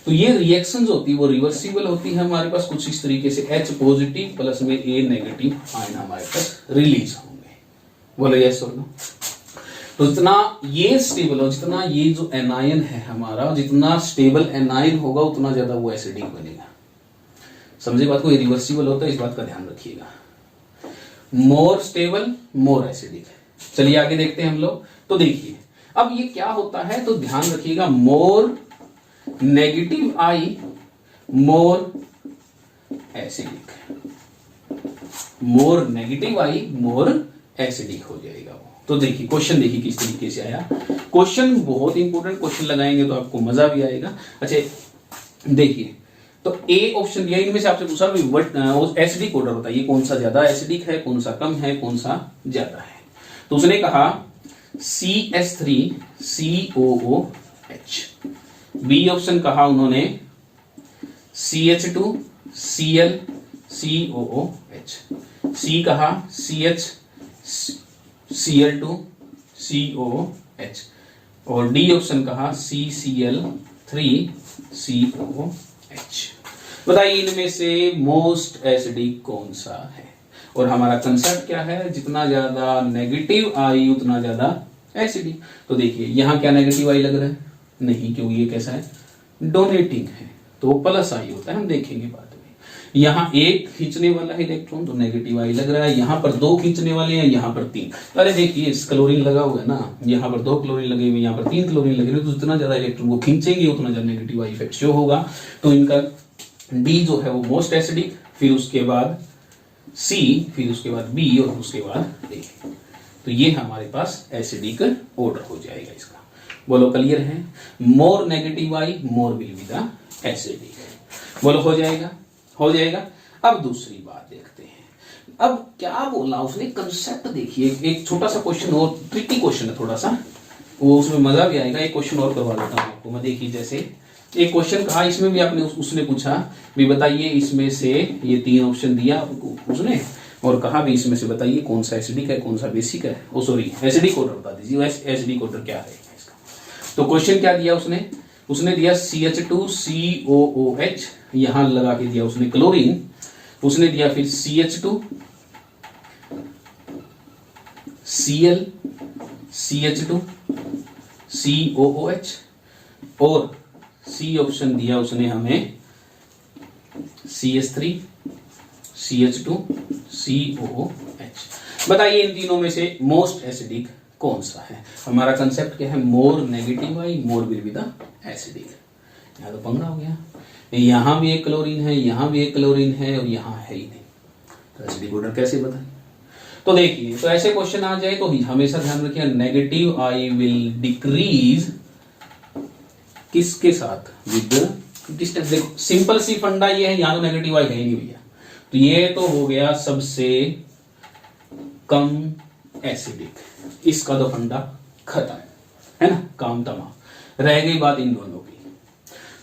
तो ये रिएक्शंस होती है वो रिवर्सिबल होती है हमारे पास कुछ इस तरीके से, H पॉजिटिव प्लस में A नेगेटिव आयन हमारे पास रिलीज होंगे। बोलो यस और नो। तो जितना ये स्टेबल हो, जितना ये जो एनायन है हमारा, जितना स्टेबल एनायन होगा उतना ज्यादा वो एसिडिक बनेगा। समझे बात को, ये रिवर्सिबल होता है, इस बात का ध्यान रखिएगा। More stable more acidic. चलिए आगे देखते हैं हम लोग। तो देखिए अब ये क्या होता है, तो ध्यान रखिएगा, मोर नेगेटिव आई मोर एसिडिक, मोर नेगेटिव आई मोर एसिडिक हो जाएगा वो। तो देखिए क्वेश्चन देखिए किस तरीके से आया। क्वेश्चन बहुत इंपॉर्टेंट क्वेश्चन लगाएंगे तो आपको मजा भी आएगा। अच्छा देखिए, तो ए ऑप्शन दिया, इनमें से आपसे पूछा भी एसिडिक ऑर्डर बताइए कौन सा ज्यादा एसिडिक है, कौन सा कम है, कौन सा ज्यादा है। तो उसने कहा CH3 COOH। बी ऑप्शन कहा उन्होंने CH2 Cl COOH। सी कहा CH Cl2 COOH और डी ऑप्शन कहा CCl3 COOH। बताइए इनमें से मोस्ट एसिडिक कौन सा है। और हमारा कंसेप्ट क्या है, जितना ज्यादा नेगेटिव आई उतना ज्यादा एसिडिक। तो देखिए यहां क्या नेगेटिव आई लग रहा है, नहीं, क्योंकि ये कैसा है, डोनेटिंग है, तो प्लस आई होता है, हम देखेंगे बाद में। यहां एक खींचने वाला है इलेक्ट्रॉन तो नेगेटिव आई लग रहा है, यहां पर 2 खींचने वाले हैं, यहां पर 3। अरे देखिए इस क्लोरीन लगा हुआ है ना, यहां पर 2 क्लोरीन लगे हुए, यहां पर 3 क्लोरीन लगे हुए, तो जितना ज्यादा इलेक्ट्रॉन को खींचेंगे उतना ज्यादा नेगेटिव आई इफेक्ट शो होगा। तो इनका डी जो है वो मोस्ट एसिडिक, फिर उसके बाद सी, फिर उसके बाद बी और उसके बाद ए। तो ये हमारे पास एसिडिक ऑर्डर हो जाएगा इसका। बोलो क्लियर है। More negative I more will be the acidic. बोलो हो जाएगा, हो जाएगा। अब दूसरी बात देखते हैं। अब क्या बोला उसने, कंसेप्ट देखिए। एक छोटा सा क्वेश्चन और, ट्रिकी क्वेश्चन है थोड़ा सा, वो उसमें मजा भी आएगा। एक क्वेश्चन और करवा देता हूं आपको मैं। देखिए जैसे एक क्वेश्चन कहा, इसमें भी आपने उसने पूछा भी बताइए इसमें से, ये 3 ऑप्शन दिया उसने और कहा भी इसमें से बताइए कौन सा एसिडिक है कौन सा बेसिक है, ओ सॉरी एसिडिक ऑर्डर बता दीजिए, एसिडिक ऑर्डर क्या है इसका। तो क्वेश्चन क्या दिया उसने दिया CH2 COOH, यहां लगा के दिया उसने क्लोरीन, उसने दिया फिर CH2 Cl CH2 COOH और सी ऑप्शन दिया उसने हमें CH3 CH2 COOH। बताइए इन तीनों में से मोस्ट एसिडिक कौन सा है। हमारा कंसेप्ट क्या है, more negative I more will be the acidic. यहां तो पंगा हो गया, यहां भी एक क्लोरीन है, यहां भी एक क्लोरीन है और यहां है ही नहीं, तो एसिडिक ऑर्डर कैसे बताएं। तो देखिए, तो ऐसे क्वेश्चन आ जाए तो हमेशा ध्यान रखिए, नेगेटिव आई विल डिक्रीज किसके साथ, विद डिस्टेंस देखो सिंपल सी फंडा ये है, यहां तो नेगेटिव आई है ही नहीं भैया, तो ये तो हो गया सबसे कम एसिडिक, इसका तो फंडा खत्म है ना, काम तमाम। रह गई बात इन दोनों की,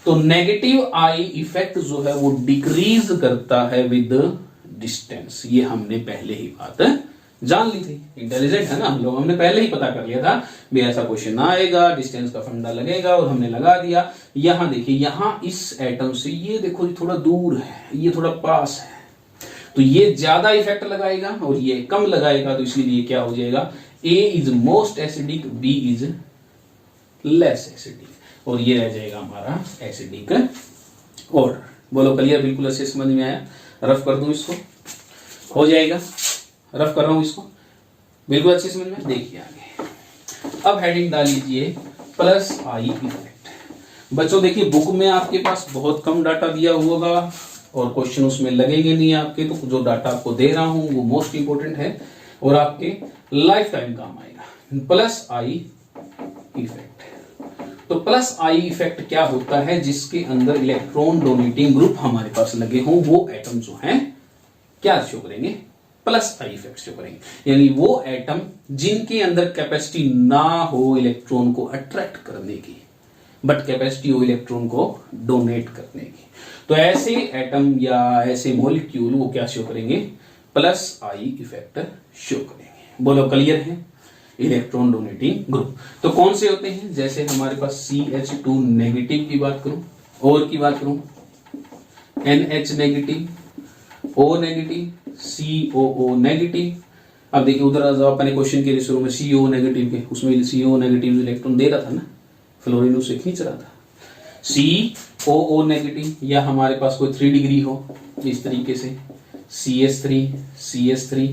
तो नेगेटिव आई इफेक्ट जो है वो डिक्रीज करता है विद डिस्टेंस, ये हमने पहले ही बात जान ली थी। इंटेलिजेंट है ना हम लोग, हमने पहले ही पता कर लिया था भी ऐसा क्वेश्चन आएगा, डिस्टेंस का फंडा लगेगा और हमने लगा दिया। यहां देखिए, यहां इस एटम से ये देखो ये थोड़ा दूर है, ये थोड़ा पास है, तो ये ज्यादा इफेक्ट लगाएगा और ये कम लगाएगा, तो इसलिए ये क्या हो जाएगा, A is most acidic, B is less acidic, और ये रह जाएगा हमारा एसिडिक ऑर्डर। बोलो क्लियर, बिल्कुल अच्छे समझ में आया? रफ कर दूं इसको, हो जाएगा, रफ कर रहा हूं इसको, बिल्कुल अच्छी समझ में। देखिए आगे, अब हेडिंग डाल लीजिए प्लस आई इफेक्ट। बच्चों देखिए बुक में आपके पास बहुत कम डाटा दिया होगा और क्वेश्चन उसमें लगेंगे नहीं आपके, तो जो डाटा आपको दे रहा हूं वो मोस्ट इंपोर्टेंट है और आपके लाइफ टाइम काम आएगा। प्लस आई इफेक्ट, तो प्लस आई इफेक्ट क्या होता है, जिसके अंदर इलेक्ट्रॉन डोनेटिंग ग्रुप हमारे पास लगे हों वो एटम जो हैं क्या शो करेंगे, प्लस आई इफेक्ट शो करेंगे। यानी वो एटम जिनके अंदर कैपेसिटी ना हो इलेक्ट्रॉन को अट्रैक्ट करने की, बट कैपेसिटी हो इलेक्ट्रॉन को डोनेट करने की, तो ऐसे एटम या ऐसे मॉलिक्यूल वो क्या शो करेंगे, प्लस आई इफेक्ट शो करेंगे। बोलो क्लियर है? इलेक्ट्रॉन डोनेटिंग ग्रुप तो कौन से होते हैं, जैसे हमारे पास CH2 नेगेटिव की बात करूं, और की बात करूं NH negative, O negative, COO negative. अब देखिए उधर अपने क्वेश्चन के शुरू में CO नेगेटिव के, उसमें CO नेगेटिव इलेक्ट्रॉन दे रहा था ना, फ्लोरीन उसे खींच रहा था। COO नेगेटिव, या हमारे पास कोई 3 डिग्री हो इस तरीके से, CS3 CS3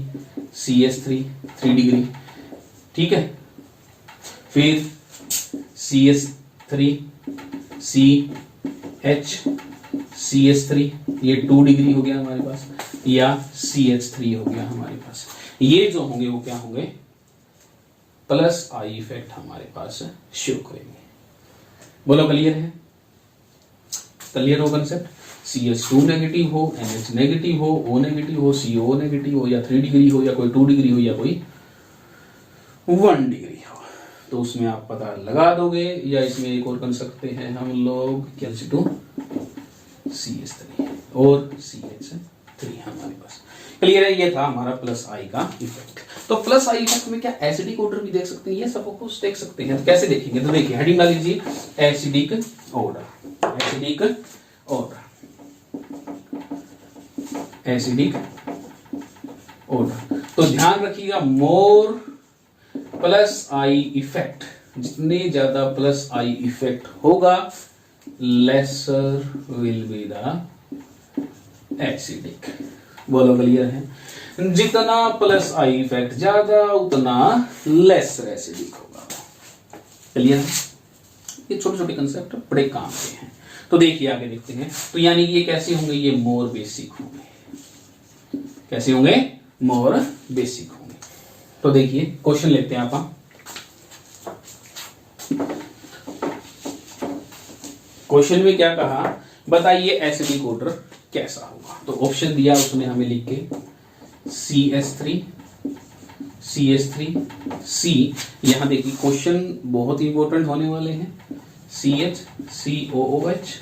CS3 3 डिग्री, ठीक है। फिर CS3 CH CS3 ये 2 डिग्री हो गया हमारे पास, या CH3 हो गया हमारे पास। ये जो होंगे वो क्या होंगे, प्लस आई इफेक्ट हमारे पास शो करेंगे। बोलो क्लियर है? क्लियर हो कंसेप्ट? CH2 नेगेटिव हो, NH नेगेटिव हो, O नेगेटिव हो, CO नेगेटिव हो, या 3 डिग्री हो, या कोई 2 डिग्री हो, या कोई 1 डिग्री हो, तो उसमें आप पता लगा दोगे। या इसमें एक और कर सकते हैं हम लोग, Cal2 CH3 और CH3 हमारे पास। क्लियर है? ये था हमारा प्लस आई का इफेक्ट। तो प्लस आई इफेक्ट में क्या एसिडिक ऑर्डर भी देख सकते हैं, ये सब कुछ देख सकते हैं। तो कैसे देखेंगे, तो देखिए हेडिंग डाल लीजिए acidic order, acidic order, acidic order. तो ध्यान रखिएगा, मोर प्लस आई इफेक्ट, जितने ज्यादा प्लस आई इफेक्ट होगा laser will be the acidic. बोलो क्लियर है? जितना प्लस आई इफेक्ट ज्यादा उतना लेसर एसिडिक होगा। क्लियर है? ये छोटे छोटे कंसेप्ट बड़े काम के हैं। तो देखिए आगे देखते हैं। तो यानी कि ये कैसे होंगे, ये मोर बेसिक होंगे। कैसे होंगे? मोर बेसिक होंगे। तो देखिए क्वेश्चन लेते हैं आप। क्वेश्चन में क्या कहा, बताइए एसिडिक ऑर्डर कैसा होगा। तो ऑप्शन दिया उसने हमें लिख के CH3 C। यहां देखिए क्वेश्चन बहुत इंपॉर्टेंट होने वाले हैं। CH COOH।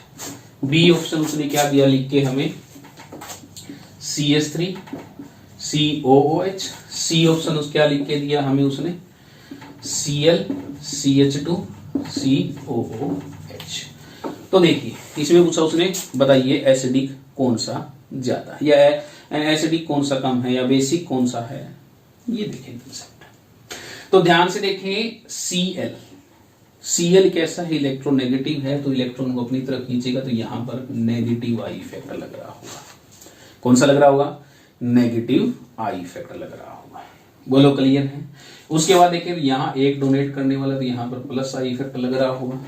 बी ऑप्शन उसने क्या दिया लिख के हमें, CH3 COOH। सी ऑप्शन उस क्या लिख के दिया हमें उसने, Cl CH2 COOH। तो देखिए इसमें पूछा उसने, बताइए एसिडिक कौन सा ज्यादा है, या एसिडिक कौन सा कम है, या बेसिक कौन सा है। ये देखें कंसेप्ट। तो ध्यान से देखें, Cl कैसा है, इलेक्ट्रोनेगेटिव है, तो इलेक्ट्रॉन को अपनी तरफ खींचेगा, तो यहां पर नेगेटिव आई इफेक्ट लग रहा होगा। कौन सा लग रहा होगा? नेगेटिव आई इफेक्ट लग रहा होगा। बोलो क्लियर है? उसके बाद देखिए यहां एक डोनेट करने वाला, तो यहां पर प्लस आई इफेक्ट लग रहा होगा।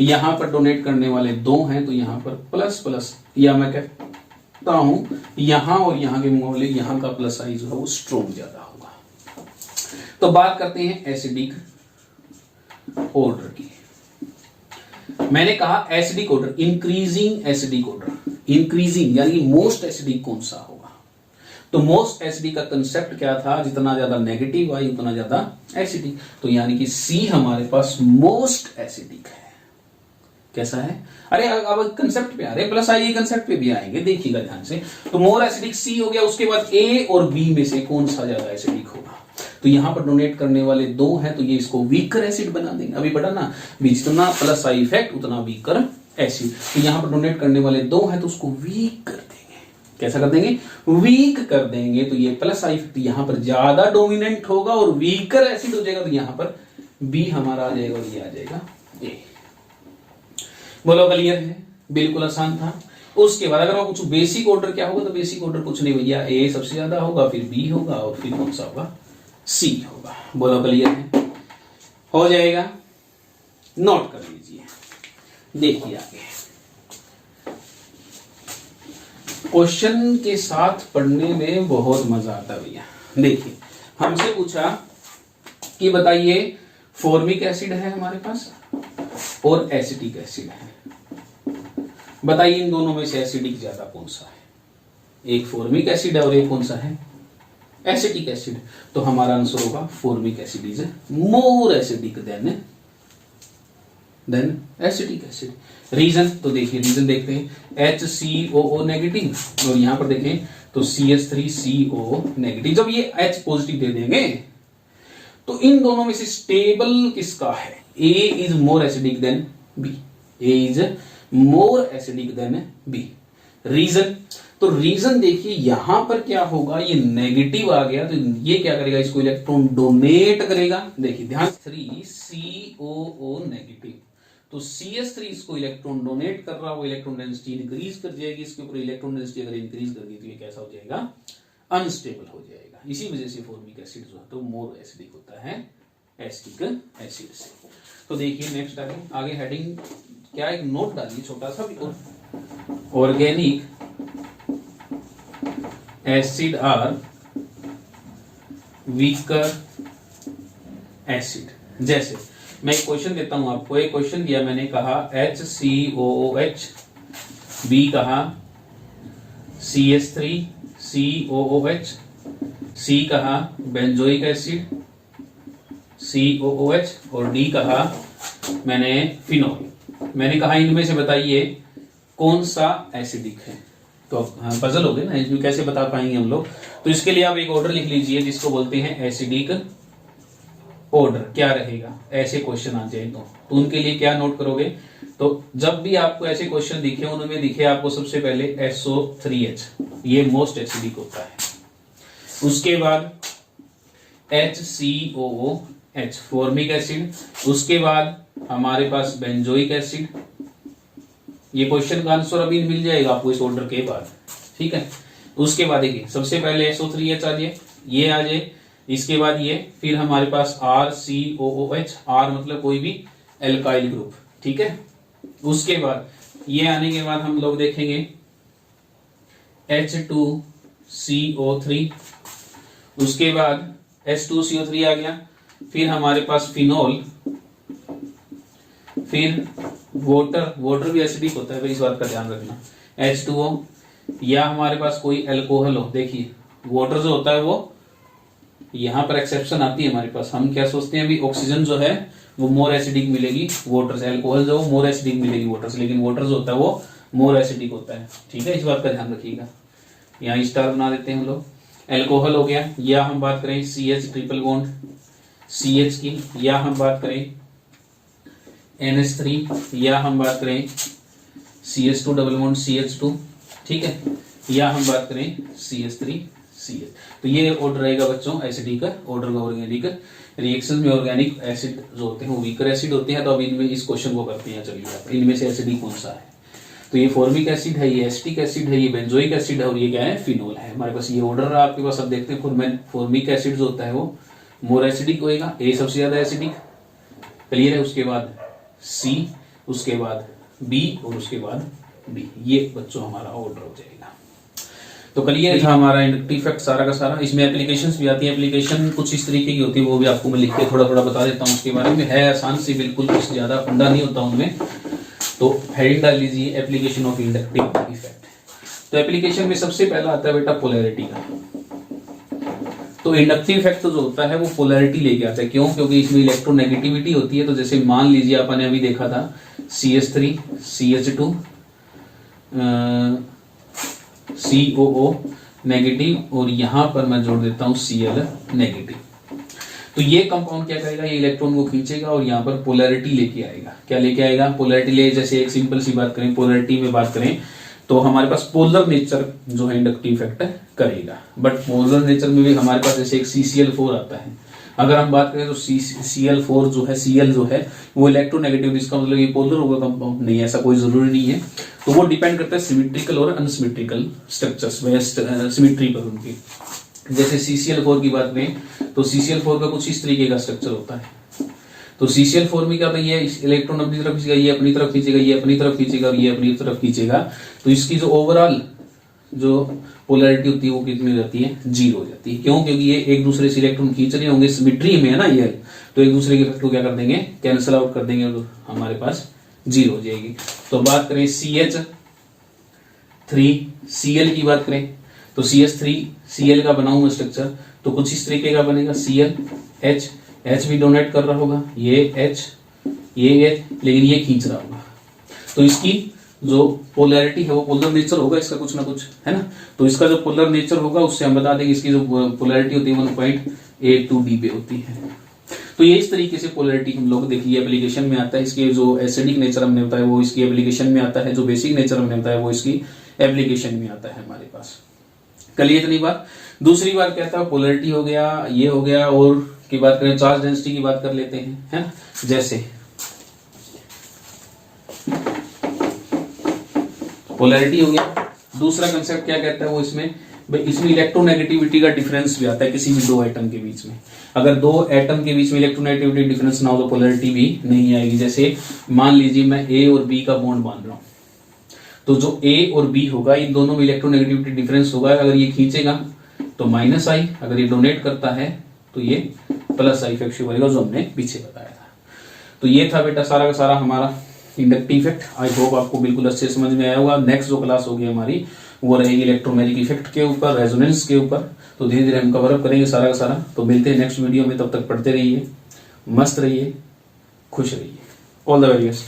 यहां पर डोनेट करने वाले 2 हैं, तो यहां पर प्लस प्लस, या मैं कहता हूं यहां और यहां के मुकाबले यहां का प्लस आई जो है वो स्ट्रोंग ज्यादा होगा। तो बात करते हैं एसिडिक ऑर्डर की। मैंने कहा acidic order, increasing acidic order, increasing यानी मोस्ट एसिडिक कौन सा होगा। तो मोस्ट एसिडिक का कंसेप्ट क्या था, जितना ज्यादा नेगेटिव आई उतना ज्यादा एसिडिक, तो यानी कि सी हमारे पास मोस्ट एसिडिक है। कैसा है, अरे अब कंसेप्ट पे आ रहे, प्लस आइए कंसेप्ट पे भी आएंगे, देखिएगा ध्यान से। तो मोर एसिडिक सी हो गया, उसके बाद ए और बी में से कौन सा ज्यादा एसिडिक होगा। तो यहां पर डोनेट करने वाले दो हैं, तो ये इसको वीकर एसिड बना देंगे। अभी पढ़ा ना, जितना प्लस आई इफेक्ट उतना वीकर एसिड। तो यहां पर डोनेट करने वाले दो हैं, तो उसको वीक कर देंगे। कैसा कर देंगे, वीक कर देंगे। तो ये प्लस आई इफेक्ट यहां पर ज्यादा डोमिनेंट होगा और वीकर एसिड हो जाएगा। तो यहां पर बी हमारा आ जाएगा और ये आ जाएगा ए। बोलो क्लियर है, बिल्कुल आसान था। उसके बाद अगर मैं पूछूं बेसिक ऑर्डर क्या होगा, तो बेसिक ऑर्डर कुछ नहीं भैया, ए सबसे ज्यादा होगा, फिर बी होगा और फिर कौन सा होगा, सी होगा। बोलो क्लियर है, हो जाएगा, नोट कर लीजिए। देखिए आगे क्वेश्चन के साथ पढ़ने में बहुत मजा आता है भैया। देखिए हमसे पूछा कि बताइए फॉर्मिक एसिड है हमारे पास और एसिटिक एसिड है, बताइए इन दोनों में से एसिडिक ज्यादा कौन सा है। एक फॉर्मिक एसिड है और एक कौन सा है, एसिटिक एसिड। तो हमारा आंसर होगा formic acid is more acidic than acetic acid. Reason, तो देखिए रीजन देखते हैं, HCOO नेगेटिव और यहां पर देखें तो CH3CO नेगेटिव। जब ये H पॉजिटिव दे देंगे तो इन दोनों में से स्टेबल किसका है, A is more acidic than B, A is more acidic than B। Reason, तो रीजन देखिए यहां पर क्या होगा, ये नेगेटिव आ गया, तो ये क्या करेगा, इसको इलेक्ट्रॉन डोनेट करेगा। देखिए ध्यान, 3COO नेगेटिव, तो CH3 इसको इलेक्ट्रॉन डोनेट कर रहा है, वो इलेक्ट्रॉन डेंसिटी इंक्रीज कर जाएगी, इसके ऊपर इलेक्ट्रॉन डेंसिटी अगर इंक्रीज कर दी तो ये कैसा हो जाएगा, अनस्टेबल हो जाएगा। इसी वजह से फॉर्मिक एसिड जो है तो मोर एसिडिक होता है एसिटिक एसिड से। तो देखिए नेक्स्ट आगे हेडिंग क्या, एक नोट डालिए छोटा सा भी, organic acid are weaker acid. जैसे मैं एक क्वेश्चन देता हूं आपको, एक क्वेश्चन दिया मैंने, कहा HCOOH, B कहा CH3COOH, C कहा बेंजोइक एसिड COOH और D कहा मैंने फिनोल। मैंने कहा इनमें से बताइए कौन सा एसिडिक है। तो पजल हो गए ना, इसमें कैसे बता पाएंगे हम लोग। तो इसके लिए आप एक ऑर्डर लिख लीजिए जिसको बोलते हैं एसिडिक ऑर्डर। क्या रहेगा, ऐसे क्वेश्चन आ जाए तो उनके लिए क्या नोट करोगे, तो जब भी आपको ऐसे क्वेश्चन दिखे, उनमें दिखे आपको सबसे पहले SO3H, ये मोस्ट एसिडिक होता है। उसके बाद HCOOH फॉर्मिक एसिड, उसके बाद हमारे पास बेंजोइक एसिड। ये क्वेश्चन का आंसर अभी मिल जाएगा आपको इस ऑर्डर के बाद, ठीक है। उसके बाद देखिए सबसे पहले SO3H आ जाए, ये आ जाए, इसके बाद ये, फिर हमारे पास RCOOH, R मतलब कोई भी एल्काइल ग्रुप, ठीक है। उसके बाद ये आने के बाद हम लोग देखेंगे H2CO3, उसके बाद H2CO3 आ गया, फिर हमारे पास फिनोल, फिर वाटर भी एसिडिक होता है, इस बात का ध्यान रखना, H2O, या हमारे पास कोई अल्कोहल हो। देखिए वाटर जो होता है वो, यहां पर एक्सेप्शन आती है हमारे पास, हम क्या सोचते हैं अभी ऑक्सीजन जो है वो मोर एसिडिक मिलेगी वाटर से, अल्कोहल जो मोर एसिडिक मिलेगी वाटर से, लेकिन वाटर जो होता है वो मोर एसिडिक होता है, ठीक है। इस बात का ध्यान रखिएगा, यहाँ स्टार बना देते हैं हम लोग। अल्कोहल हो गया, या हम बात करें CH ट्रिपल बॉन्ड CH की, या हम बात करें NH3, या हम बात करें CH2 डबल बॉन्ड CH2, ठीक है, या हम बात करें CH3CH। तो ये ऑर्डर रहेगा बच्चों एसिडिक ऑर्डर का। ऑर्गेनिक रिएक्शन में ऑर्गेनिक एसिड जो होते हैं वो वीकर एसिड होते हैं। तो अब इनमें इस क्वेश्चन को करते हैं, चलिए इनमें से एसिडिक कौन सा है। तो ये फॉर्मिक एसिड है, ये एसिटिक एसिड है, ये बेंजोइक एसिड है और ये क्या है, फिनोल है। हमारे पास ये ऑर्डर रहा आपके पास। अब देखते हैं फॉर्मिक एसिड जो होता है वो मोर एसिडिक होएगा, ए सबसे ज्यादा एसिडिक, क्लियर है। उसके बाद C, उसके बाद B और उसके बाद B। ये बच्चों हमारा ऑर्डर हो जाएगा। तो क्लियर था हमारा इंडक्टिव इफेक्ट सारा का सारा। इसमें एप्लीकेशंस भी आती है, एप्लीकेशन कुछ इस तरीके की होती है, वो भी आपको मैं लिख के थोड़ा थोड़ा बता देता हूँ उसके बारे में। है आसान सी बिल्कुल, कुछ ज्यादा फंडा नहीं होता उनमें। तो हेडिंग डाल लीजिए एप्लीकेशन ऑफ इंडक्टिव इफेक्ट। तो एप्लीकेशन में सबसे पहला आता है बेटा पोलैरिटी का। तो इंडक्टिव इफेक्ट जो होता है वो पोलैरिटी लेके आता है। क्यों? क्योंकि इसमें इलेक्ट्रोनेगेटिविटी होती है। तो जैसे मान लीजिए अपन ने अभी देखा था CH3 CH2 COO नेगेटिव और यहां पर मैं जोड़ देता हूं Cl नेगेटिव। तो ये कंपाउंड क्या करेगा, ये इलेक्ट्रॉन को खींचेगा और यहाँ पर पोलैरिटी लेके आएगा। क्या लेके आएगा? पोलैरिटी ले। जैसे एक सिंपल सी बात करें, पोलैरिटी में बात करें तो हमारे पास पोलर नेचर जो है इंडक्टिव इफेक्ट करेगा। बट पोलर नेचर में भी हमारे पास जैसे एक CCl4 आता है। अगर हम बात करें तो CL4 जो है, Cl जो है वो इलेक्ट्रोनेगेटिव, इसका मतलब ये पोलर होगा कंपाउंड? नहीं, ऐसा कोई जरूरी नहीं है। तो वो डिपेंड करता है सिमेट्रिकल और अनसिमेट्रिकल स्ट्रक्चर्स में, सिमेट्री पर उनकी। जैसे CCl4 की बात करें तो CCl4 का कुछ इस तरीके का स्ट्रक्चर होता है। तो CCl4 में क्या भाई, ये इलेक्ट्रॉन अपनी तरफ खींचेगा, ये अपनी तरफ खींचेगा, ये अपनी तरफ खींचेगा और ये अपनी तरफ खींचेगा। तो इसकी जो ओवरऑल जो पोलैरिटी होती है वो कितनी हो जाती है? 0 हो जाती है। क्यों? क्योंकि ये एक दूसरे से इलेक्ट्रॉन खींच रहे होंगे, सिमेट्री में है ना ये, तो एक दूसरे के इफेक्ट को क्या कर देंगे? कैंसिल आउट कर देंगे और हमारे पास 0 हो जाएगी। तो बात करें CH3Cl की बात करें तो CH3Cl का बना हुआ स्ट्रक्चर तो कुछ इस तरीके का बनेगा। H भी डोनेट कर रहा होगा, ये H, लेकिन ये खींच रहा होगा। तो इसकी जो पोलैरिटी है वो पोलर नेचर होगा इसका कुछ ना कुछ, है ना। तो इसका जो पोलर नेचर होगा उससे हम बता देंगे इसकी जो पोलैरिटी होती है 1.82 पे होती है। तो ये इस तरीके से पोलैरिटी हम लोग देखिए एप्लीकेशन में आता है। इसके जो एसिडिक नेचर हमने बताया वो इसकी एप्लीकेशन में आता है, जो बेसिक नेचर हमने बताया वो इसकी एप्लीकेशन में आता है हमारे पास। कलिए इतनी बात। दूसरी बात क्या था, पोलैरिटी हो गया, ये हो गया, और की बात करें चार्ज डेंसिटी की बात कर लेते हैं, है ना। जैसे पोलैरिटी हो गया। दूसरा कंसेप्ट क्या कहता है वो इसमें इलेक्ट्रोनेगेटिविटी का डिफरेंस भी आता है किसी भी दो एटम के बीच में। अगर दो एटम के बीच में इलेक्ट्रोनेगेटिविटी डिफरेंस ना हो तो पोलैरिटी भी नहीं आएगी। जैसे मान लीजिए मैं A और B का बॉन्ड बांध रहा हूं, तो जो A और B होगा इन दोनों में इलेक्ट्रोनेगेटिविटी डिफरेंस होगा। अगर ये खींचेगा तो -I, अगर ये डोनेट करता है तो ये +I इफेक्ट बनेगा, जो हमने पीछे बताया था। तो ये था बेटा सारा का सारा हमारा इंडक्टिव इफेक्ट। आई होप आपको बिल्कुल अच्छे समझ में आया होगा। नेक्स्ट जो क्लास होगी हमारी वो रहेगी इलेक्ट्रोमैजिक इफेक्ट के ऊपर, रेजोनेंस के ऊपर। तो धीरे धीरे हम कवर अप करेंगे सारा का सारा। तो मिलते हैं नेक्स्ट वीडियो में, तब तक पढ़ते रहिए, मस्त रहिए, खुश रहिए। All the very best.